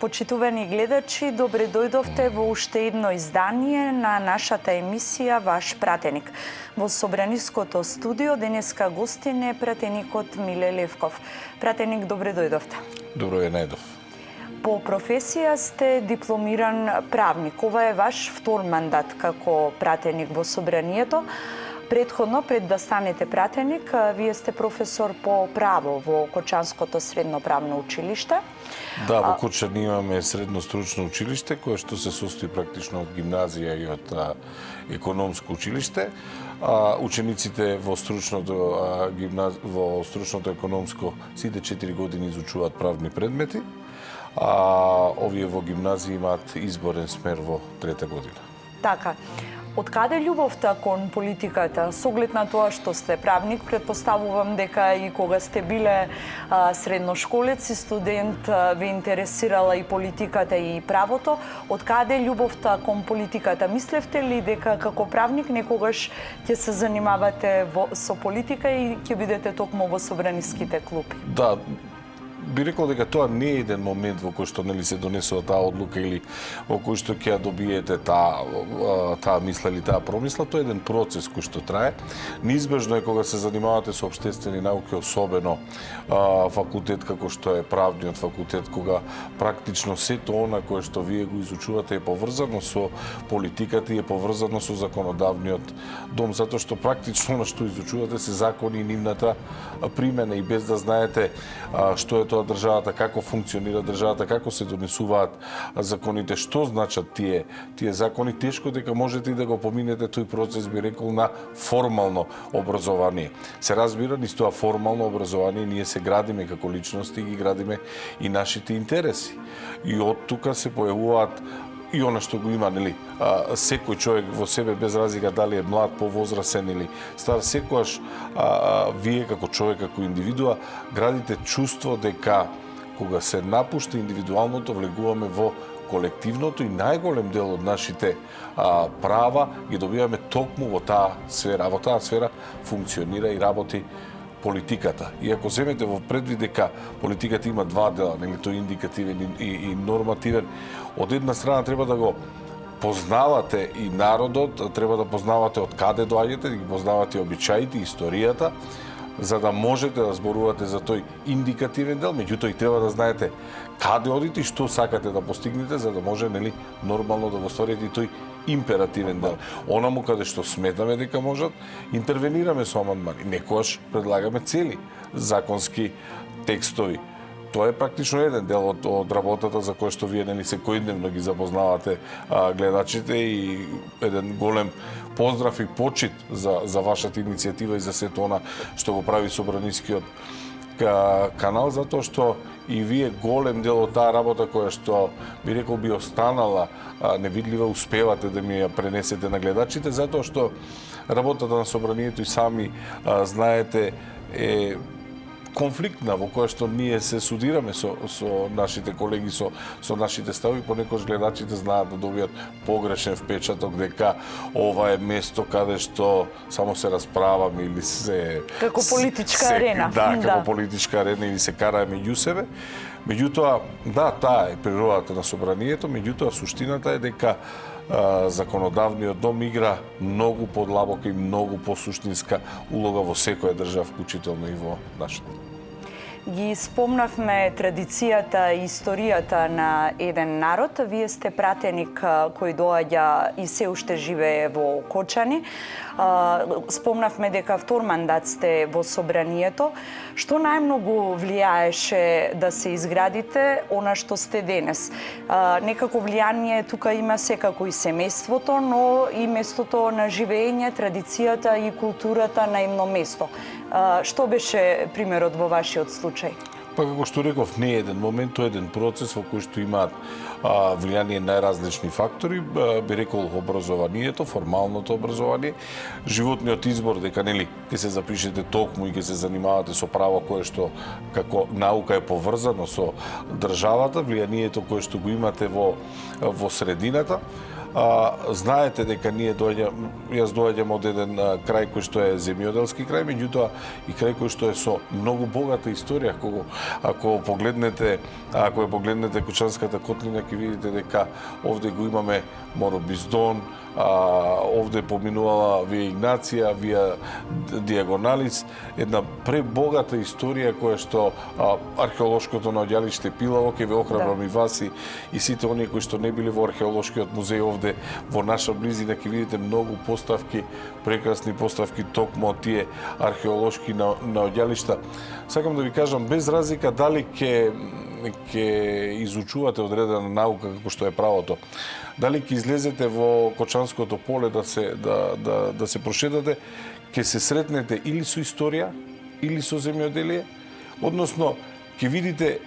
Почитувани гледачи, добре дојдовте во уште едно издание на нашата емисија Ваш пратеник. Во Собраниското студио денеска гостин е пратеникот Миле Левков. Пратеник, добре дојдовте. Добро е најдов. По професија сте дипломиран правник. Ова е ваш втор мандат како пратеник во Собранието. Предходно, пред да станете пратеник, вие сте професор по право во Кочанското средно правно училиште. Да, во Кочан имаме средно стручно училиште, кое што се состои практично од гимназија и од економско училиште. Учениците во стручното економско сите 4 години изучуваат правни предмети, а овие во гимназија имаат изборен смер во трета година. Така. Од каде љубовта кон политиката? Со оглед на тоа што сте правник, претпоставувам дека и кога сте биле средношколец и студент ве интересирала и политиката и правото. Од каде љубовта кон политиката? Мислевте ли дека како правник некогаш ќе се занимавате со политика и ќе бидете токму во собраниските клупи? Да, би рекол дека тоа не е еден момент во кој што се донесува таа одлука или во кој што ќе ја добиете таа мисла или таа промисла, тоа е еден процес кој што трае. Неизбежно е кога се занимавате со општествени науки, особено факултет како што е правниот факултет, кога практично сето она кое што вие го изучувате е поврзано со политиката и е поврзано со законодавниот дом, затоа што практично она што изучувате се закони и нивната примена, и без да знаете што е тоа државата, како функционира државата, како се донесуваат законите, што значат тие закони, тешко дека можете и да го поминете тој процес, би рекол, на формално образование. Се разбира, низ тоа формално образование ние се градиме како личности и ги градиме и нашите интереси. И од тука се појавуваат и она што го има, нели, секој човек во себе, без разлика дали е млад, повозрасен или стар, секогаш вие како човек, како индивидуа, градите чувство дека кога се напушти индивидуалното, влегуваме во колективното и најголем дел од нашите права ги добиваме токму во таа сфера. Во таа сфера функционира и работи политиката. И ако земете во предвид дека политиката има два дела, нели, тој индикативен и нормативен, од една страна треба да го познавате и народот, треба да познавате од каде доаѓате, да ги познавате обичаите, историјата, за да можете да зборувате за тој индикативен дел, меѓутоа и треба да знаете каде одите и што сакате да постигнете, за да може, нели, нормално да го стварите и тој императивен дел. Онаму каде што сметаме дека можат, интервенираме со амандмани. Некогаш предлагаме цели законски текстови. Тоа е практично еден дел од работата за која што вие, нели, секојдневно ги запознавате гледачите, и еден голем поздрав и почит за вашата иницијатива и за сето она што го прави Собранискиот канал, затоа што и вие голем дел од таа работа која што, би рекол, би останала невидлива, успевате да ми ја пренесете на гледачите, затоа што работата на Собранието и сами знаете е конфликтна, во која што ние се судираме со нашите колеги, со нашите стави. Понекогаш гледачите знаат да добијат погрешен впечаток дека ова е место каде што само се расправаме или се како политичка арена. Да, како политичка арена или се караме меѓу себе. Меѓутоа, да, таа е природата на Собранието, меѓутоа суштината е дека законодавниот дом игра многу подлабока и многу посуштинска улога во секоја држава, вклучително и во нашата. Ги спомнавме традицијата и историјата на еден народ. Вие сте пратеник кој доаѓа и се уште живее во Кочани. Спомнавме дека втор мандат сте во Собранието. Што најмногу влијаеше да се изградите она што сте денес? Некако влијание тука има секако и семејството, но и местото на живење, традицијата и културата на едно место. Што беше примерот во вашиот случај? Па како што реков, не е еден момент, тоа е еден процес во кој што имаат влијание најразлични фактори, би рекол образованието, формалното образование, животниот избор дека, нели, ќе се запишете токму и ќе се занимавате со право кое што како наука е поврзано со државата, влијанието кое што го имате во средината, Знаете дека јас доаѓам од еден крај кој што е земјоделски крај, меѓутоа и крај кој што е со многу богата историја. Ако ја погледнете Кочанската котлина, ќе видите дека овде го имаме Моро Биздон, овде поминувала Вија Игнација, Вија Диагоналис, една пребогата историја која што археолошкото наоѓалиште Пилаво, ќе ве охрабрам и вас и сите оние кои што не биле во археолошкиот музеј овде во наша близина, ќе видите многу поставки, прекрасни поставки токму од тие археолошки наоѓалишта. Сакам да ви кажам, без разлика дали ќе изучувате одредена наука како што е правото, дали ќе излезете во Кочанското поле да се прошетате, ќе се сретнете или со историја, или со земјоделие, односно ќе видите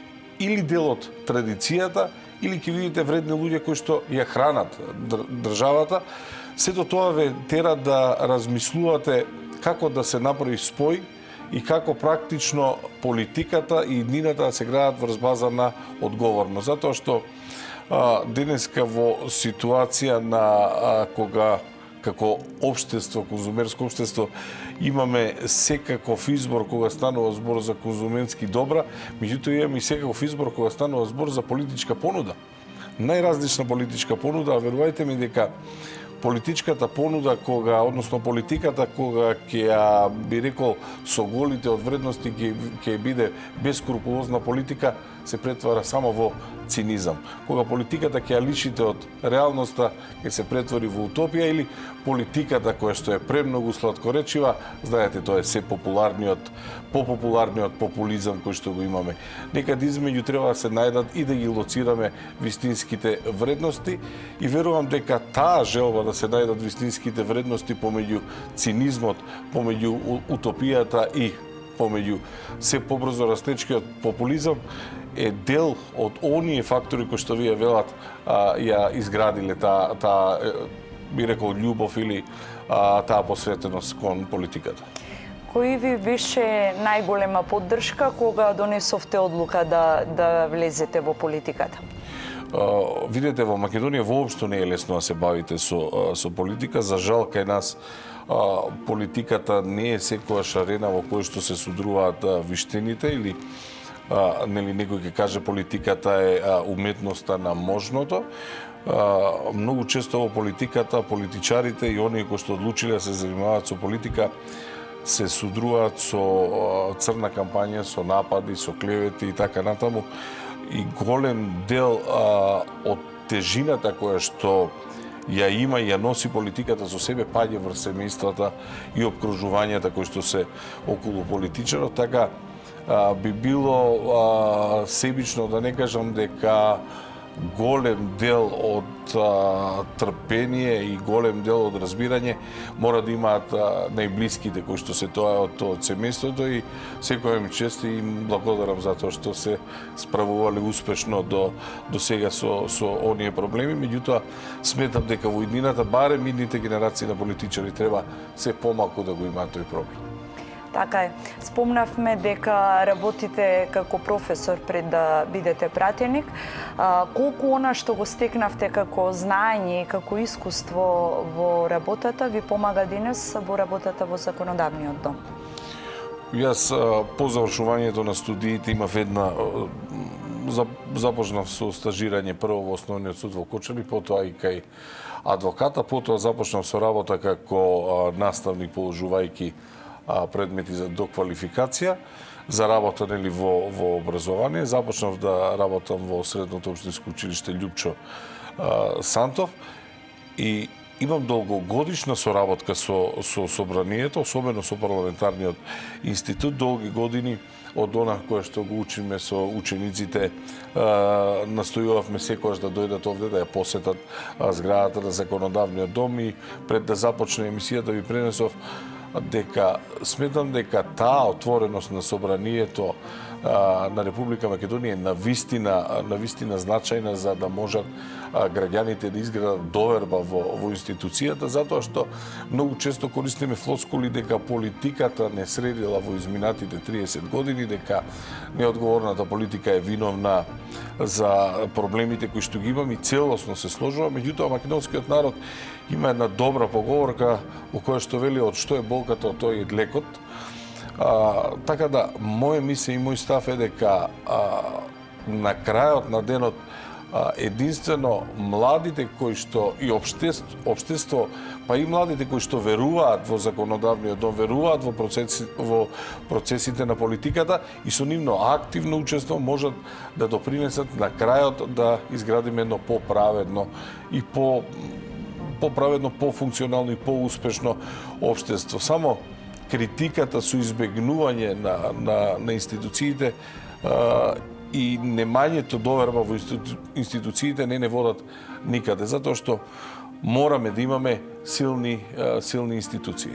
или дел од традицијата, или ќе видите вредни луѓе кои што ја хранат државата. Сето тоа ве тера да размислувате како да се направи спој и како практично политиката и иднината да се градат врз база на одговорност. Затоа што денеска во ситуација на кога како општество, конзумерско општество, имаме секаков избор кога станува збор за конзуменски добра, меѓутоа имаме и секаков избор кога станува збор за политичка понуда. Најразлична политичка понуда, а верувајте ми дека политичката понуда односно политиката кога ќе ја би рекол со голите од вредности ќе биде бескрупулозна политика, се претвара само во цинизам. Кога политиката ќе ја лишите од реалноста, ќе се претвори во утопија, или политиката која што е премногу сладкоречива, знаете, тоа е се попопуларниот популизам кој што го имаме. Некаде измеѓу треба да се најдат и да ги лоцираме вистинските вредности и верувам дека таа желба да се најдат вистинските вредности помеѓу цинизмот, помеѓу утопијата и помеѓу се побрзо растечкиот популизам е дел од оние фактори кои што вие велат ја изградиле таа би рекол љубов или таа посветеност кон политиката. Кој ви беше најголема поддршка кога донесовте одлука да влезете во политиката? Видете, во Македонија воопшто не е лесно да се бавите со политика. За жал, кај нас политиката не е секојаш арена во која што се судруваат виштините или некој ќе каже политиката е уметноста на можното. Многу често во политиката политичарите и оние кои што одлучиле да се занимаваат со политика се судруваат со црна кампања, со напади, со клевети и така натаму. И голем дел од тежината која што ја има и ја носи политиката со себе паѓа врз семејствата и обкружувањата кои што се околу политичарот, така би било себично да не кажам дека голем дел од трпение и голем дел од разбирање мора да имаат најблиските кои што се тоа од семејството и секој им чести и им благодарам за тоа што се справувале успешно до сега со оние проблеми. Меѓутоа сметам дека во иднината барем идните генерации на политичари треба се помалку да го имаат тој проблем. Така е. Спомнавме дека работите како професор пред да бидете пратеник. Колку она што го стекнавте како знаење и како искуство во работата ви помага денес во работата во законодавниот дом? Јас по завршувањето на студиите имав започнав со стажирање прво во Основниот суд во Кочани, потоа и кај адвоката, потоа започнав со работа како наставник положувајќи предмети за доквалификација, за работа во образование. Започнав да работам во Средното општинско училиште Љупчо Сантов и имам долгогодишна соработка со собранието, особено со парламентарниот институт, долги години од она кое што го учиме со учениците, настојувавме секогаш да дојдат овде да ја посетат зградата на законодавниот дом и пред да започне емисијата ви пренесов дека сметам дека таа отвореност на собранието на Република Македонија е навистина значајна за да можат граѓаните да изградат доверба во институцијата, затоа што многу често користиме флоскули дека политиката не средила во изминатите 30 години, дека неодговорната политика е виновна за проблемите кои што ги имаме и целосно се сложува. Меѓутоа, македонскиот народ има една добра поговорка во која што вели од што е болката, од тој е лекот. Така да, моја мисија и мој став е дека на крајот на денот единствено младите кои што и општество, па и младите кои што веруваат во законодавниот дом, веруваат во процесите на политиката и со нивно активно учество можат да допринесат на крајот да изградиме едно поправедно и поправедно, пофункционално и поуспешно општество. Само критиката со избегнување на институциите и немањето доверба во институциите не водат никаде, затоа што мораме да имаме силни институции.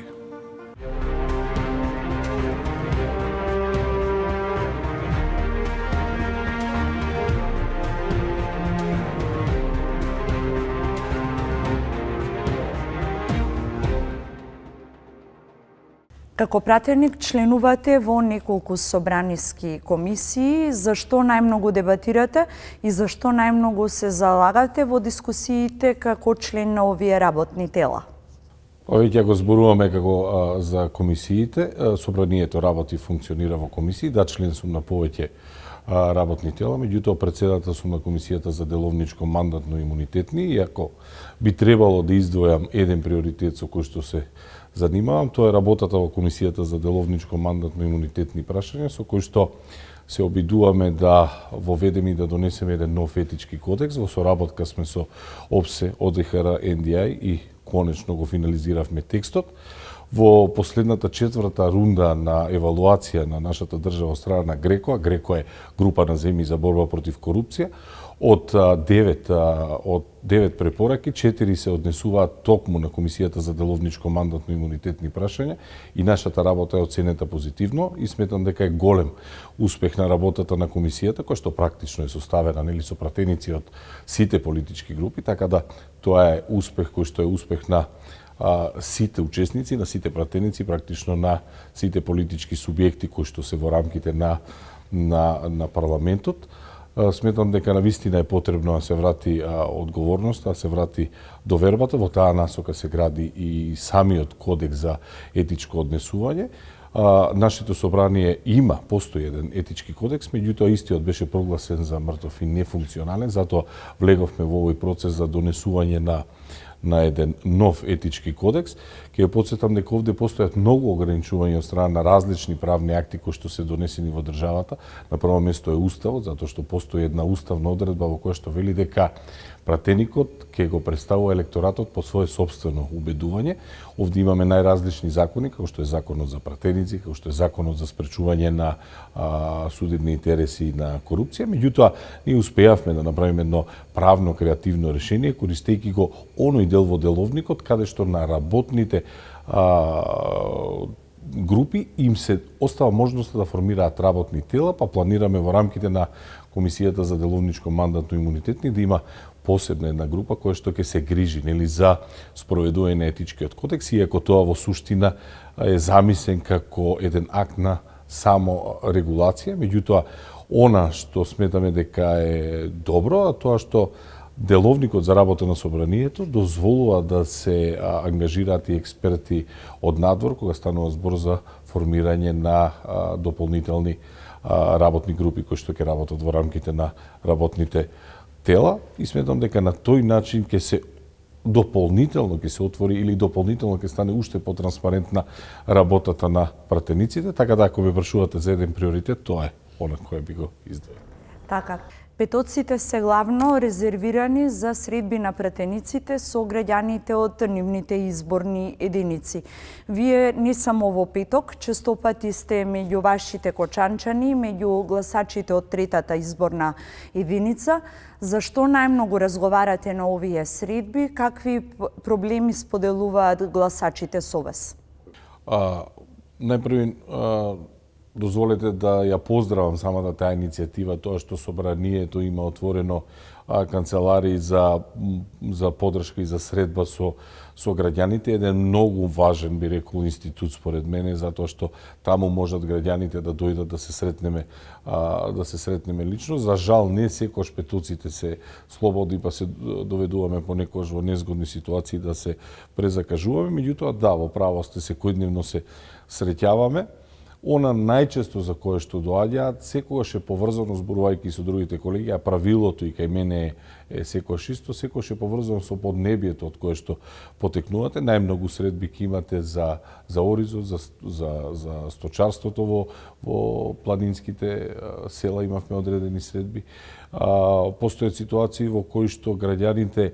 Како пратеник членувате во неколку собраниски комисии. Зашто најмногу дебатирате и зашто најмногу се залагате во дискусиите како член на овие работни тела? Веќе го зборуваме како за комисиите. Собранието работи и функционира во комисии. Да, член сум на повеќе работни тела, меѓутоа председател сум на комисијата за деловничко мандатно имунитетни, иако би требало да издвојам еден приоритет со кој што се занимавам, тоа е работата во комисијата за деловничко мандатно имунитетни прашања, со кој што се обидуваме да воведеме и да донесеме еден нов етички кодекс. Во соработка сме со ОПСЕ, ОДХР, NDI и конечно го финализиравме текстот. Во последната четврта рунда на евалуација на нашата држава од страна на ГРЕКО, ГРЕКО е група на земји за борба против корупција, од 9 препораки, 4 се однесуваат токму на Комисијата за деловничко мандатно имунитетни прашања и нашата работа е оценета позитивно и сметам дека е голем успех на работата на комисијата, која што практично е составена со пратеници од сите политички групи, така да тоа е успех кој што е успех на сите учесници, на сите пратеници, практично на сите политички субјекти кои што се во рамките на парламентот. Сметам дека навистина е потребно да се врати одговорноста, да се врати довербата, во таа насока се гради и самиот кодекс за етичко однесување. Нашето собрание постои еден етички кодекс, меѓутоа истиот беше прогласен за мртов и нефункционален, затоа влеговме во овој процес за донесување на еден нов етички кодекс. Ке ја потсетам дека овде постојат многу ограничувања од страна на различни правни акти кои што се донесени во државата. На прво место е уставот, затоа што постои една уставна одредба во која што вели дека пратеникот ќе го представува електоратот по свое сопствено убедување. Овде имаме најразлични закони, како што е законот за пратеници, како што е законот за спречување на судебни интереси и на корупција. Меѓутоа, ние успеавме да направиме едно правно креативно решение, користејќи го оној дел во деловникот, каде што на работните групи им се остава можноста да формираат работни тела, па планираме во рамките на Комисијата за деловничко мандатно имунитетни да има посебна една група која што ќе се грижи за спроведување на етичкиот кодекс, иако тоа во суштина е замислен како еден акт на само регулација, меѓутоа она што сметаме дека е добро, тоа што деловникот за работа на собранието дозволува да се ангажираат и експерти од надвор кога станува збор за формирање на дополнителни работни групи кои што ќе работат во рамките на работните тела и сметам дека на тој начин ќе се дополнително ќе се отвори или дополнително ќе стане уште потранспарентна работата на пратениците, така да ако ме прашувате за еден приоритет, тоа е она кој би го издвоил. Така. Петоците се главно резервирани за средби на пратениците со граѓаните од нивните изборни единици. Вие не само во петок, често пати сте меѓу вашите кочанчани, меѓу гласачите од третата изборна единица. Зашто најмногу разговарате на овие средби? Какви проблеми споделуваат гласачите со вас? Најпрви дозволете да ја поздравам самата таа иницијатива, тоа што собранието има отворено канцеларии за поддршка и за средба со граѓаните, еден многу важен, би рекол, институт според мене, затоа што таму можат граѓаните да дојдат да се сретнеме лично. За жал не секогаш петоците се слободни, па се доведуваме понекогаш во незгодни ситуации да се презакажуваме, меѓутоа да, во право сте, секојдневно се среќаваме. Она најчесто за кое што доаѓаат, секогаш е поврзано, зборувајќи со другите колеги, а правилото и кај мене е секогаш исто, секогаш е поврзано со поднебието од кое што потекнувате. Најмногу средби ќе имате за оризот, за сточарството во планинските села, имавме одредени средби. Постојат ситуации во кои што граѓаните,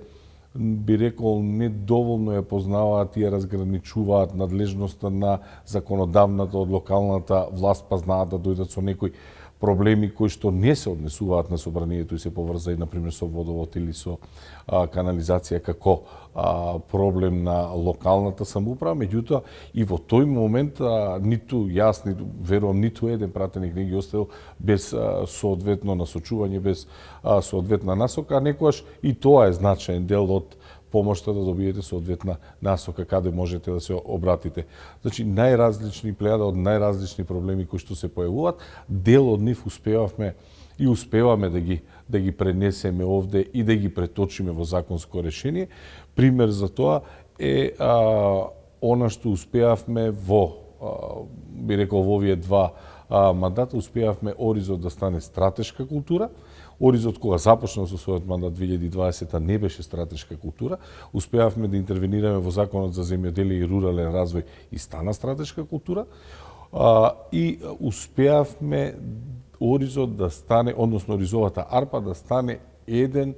би рекол, недоволно ја познаваат и ја разграничуваат надлежноста на законодавната од локалната власт, па знаат да дојдат со некои проблеми кои што не се однесуваат на собранието и се поврзани, например, со водовод или со канализација како проблем на локалната самоуправа. Меѓутоа, и во тој момент ниту јас, верувам, ниту еден пратеник не ги оставил без соодветно насочување, без соодветна насока, а некогаш и тоа е значаен дел од помошта да добиете соодветна насока каде можете да се обратите. Значи, најразлични плејада од најразлични проблеми кои што се појавуваат, дел од нив успеваме да ги пренесеме овде и да ги преточиме во законско решение. Пример за тоа е она што успеавме би рекол, во овие два мандата, успеавме Оризот да стане стратешка култура. Оризот, кога започнал со својот мандат 2020, не беше стратешка култура. Успеавме да интервенираме во Законот за земјоделие и рурален развој и стана стратешка култура. И успеавме Оризот да стане, односно Оризовата арпа да стане еден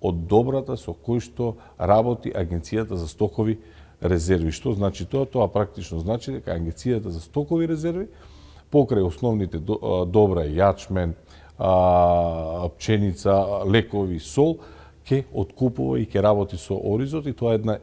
од добрата со кој што работи Агенцијата за стокови резерви. Што значи тоа? Тоа практично значи дека Агенцијата за стокови резерви покрај основните добра, јачмен, пченица, лекови, сол, ќе откупува и ќе работи со Оризот, и тоа е една,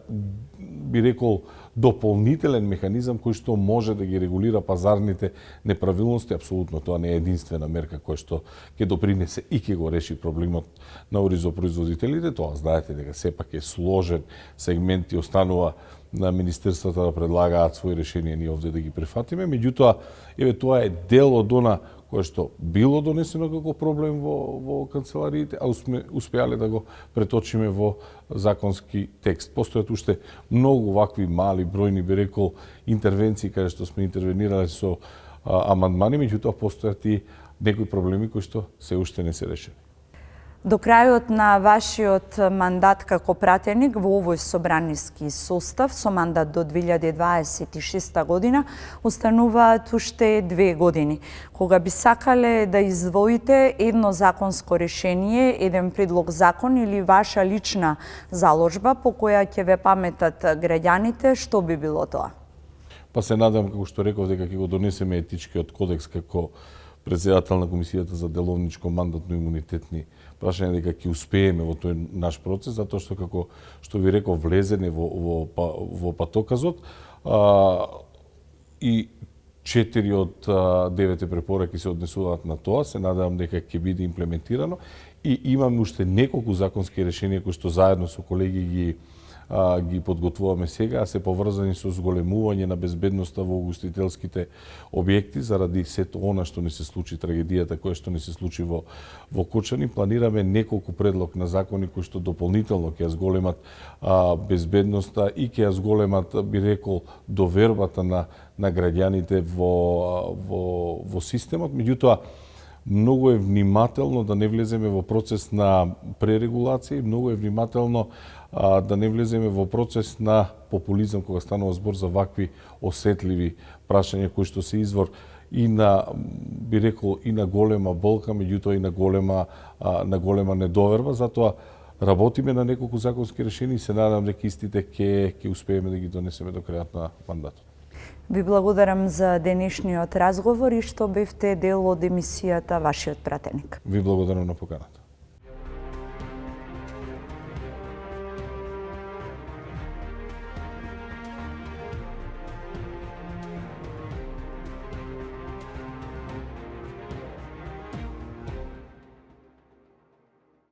би рекол, дополнителен механизам кој што може да ги регулира пазарните неправилности. Апсолутно тоа не е единствена мерка која што ќе допринесе и ќе го реши проблемот на оризопроизводителите. Тоа знаете дека сепак е сложен сегмент и останува на министерствата да предлагаат своји решенија, ние овде да ги прифатиме. Меѓутоа, еве, тоа е дел од она кое што било донесено како проблем во канцелариите, а успеале да го преточиме во законски текст. Постојат уште многу вакви мали, бројни, би рекол, интервенции каде што сме интервенирале со амандмани, меѓутоа постојат и некои проблеми кои што се уште не се решени. До крајот на вашиот мандат како пратеник во овој собраниски состав со мандат до 2026 година остануваат уште 2 години. Кога би сакале да извоите едно законско решение, еден предлог закон или ваша лична заложба по која ќе ве паметат граѓаните, што би било тоа? Па се надам, како што реков, дека ќе го донесеме етичкиот кодекс како председател на Комисијата за деловничко мандатно имунитетни прашања, дека ќе успееме во тој наш процес, затоа што, како што ви реков, влезене во патоказот и 4 од 9 препораки се однесуваат на тоа. Се надевам дека ќе биде имплементирано и имаме уште неколку законски решенија кои што заедно со колеги ги подготвуваме сега, а се поврзани со зголемување на безбедноста во угостителските објекти заради сето она што не се случи, трагедијата која што не се случи во Кочани. Планираме неколку предлог на закони кои што дополнително ќе ја зголемат безбедноста и ќе ја зголемат, би рекол, довербата на граѓаните во системот. Меѓутоа, многу е внимателно да не влеземе во процес на пререгулација и многу е внимателно да не влеземе во процес на популизам кога станува збор за вакви осетливи прашања кои што се извор и на, би рекол, и на голема болка, меѓутоа и на голема недоверба. Затоа работиме на неколку законски решенија и се надам дека истите ќе успееме да ги донесеме до крајот на мандатот. Ви благодарам за денешниот разговор и што бевте дел од емисијата Вашиот пратеник. Ви благодарам на поканата.